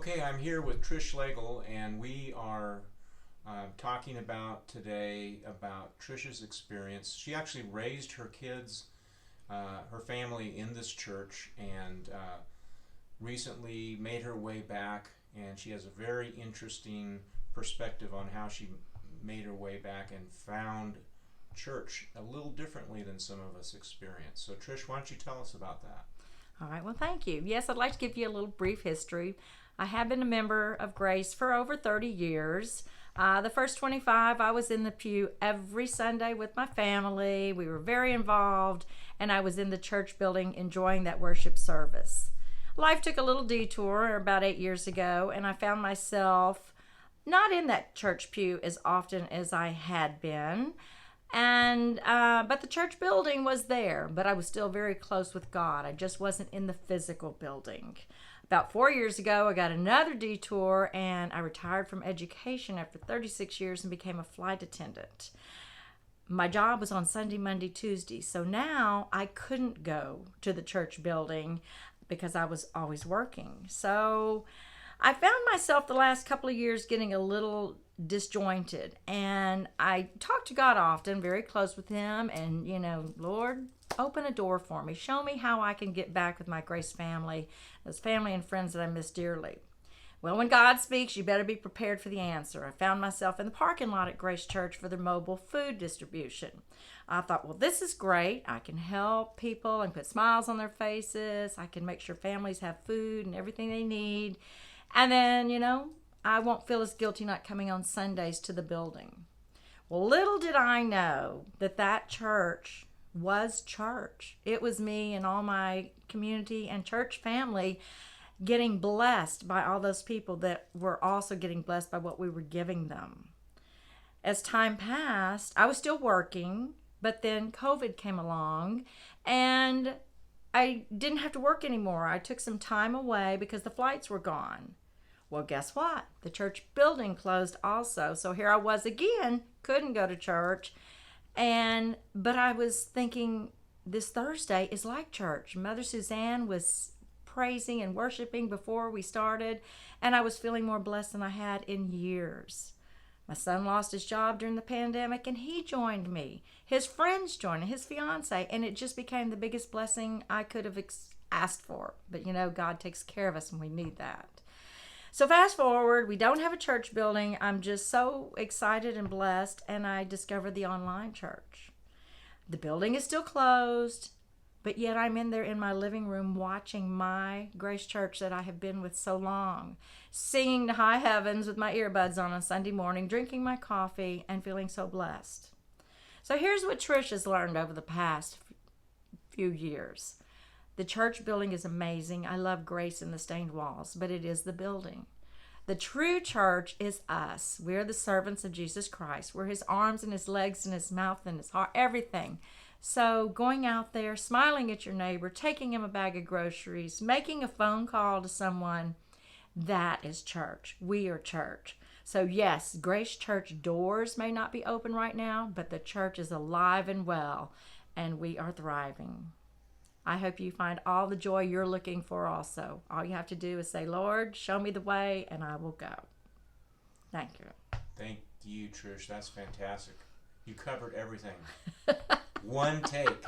Okay, I'm here with Trish Schlegel, and we are talking about today about Trish's experience. She actually raised her kids, her family in this church, and recently made her way back, and she has a very interesting perspective on how she made her way back and found church a little differently than some of us experience. So Trish, why don't you tell us about that? All right, well, thank you. Yes, I'd like to give you a little brief history. I have been a member of Grace for over 30 years. The first 25, I was in the pew every Sunday with my family. We were very involved, and I was in the church building enjoying that worship service. Life took a little detour about 8 years ago, and I found myself not in that church pew as often as I had been. But the church building was there, but I was still very close with God. I just wasn't in the physical building. About 4 years ago, I got another detour and I retired from education after 36 years and became a flight attendant. My job was on Sunday, Monday, Tuesday, so now I couldn't go to the church building because I was always working. So I found myself the last couple of years getting a little disjointed, and I talk to God often, very close with him, and Lord, open a door for me, show me how I can get back with my Grace family, those family and friends that I miss dearly. Well, when God speaks, you better be prepared for the answer. I found myself in the parking lot at Grace Church for their mobile food distribution. I thought, well, this is great. I can help people and put smiles on their faces. I can make sure families have food and everything they need. And then, I won't feel as guilty not coming on Sundays to the building. Well, little did I know that church was church. It was me and all my community and church family getting blessed by all those people that were also getting blessed by what we were giving them. As time passed, I was still working, but then COVID came along and I didn't have to work anymore. I took some time away because the flights were gone. Well, guess what? The church building closed also. So here I was again, couldn't go to church. But I was thinking this Thursday is like church. Mother Suzanne was praising and worshiping before we started, and I was feeling more blessed than I had in years. My son lost his job during the pandemic, and he joined me. His friends joined, his fiance, and it just became the biggest blessing I could have asked for. But God takes care of us, and we need that. So fast forward, we don't have a church building. I'm just so excited and blessed, and I discovered the online church. The building is still closed, but yet I'm in there in my living room watching my Grace Church that I have been with so long, singing to high heavens with my earbuds on Sunday morning, drinking my coffee, and feeling so blessed. So here's what Trish has learned over the past few years. The church building is amazing. I love Grace and the stained walls, but it is the building. The true church is us. We're the servants of Jesus Christ. We're his arms and his legs and his mouth and his heart, everything. So going out there, smiling at your neighbor, taking him a bag of groceries, making a phone call to someone, that is church. We are church. So yes, Grace Church doors may not be open right now, but the church is alive and well, and we are thriving. I hope you find all the joy you're looking for also. All you have to do is say, Lord, show me the way, and I will go. Thank you. Thank you, Trish. That's fantastic. You covered everything. One take.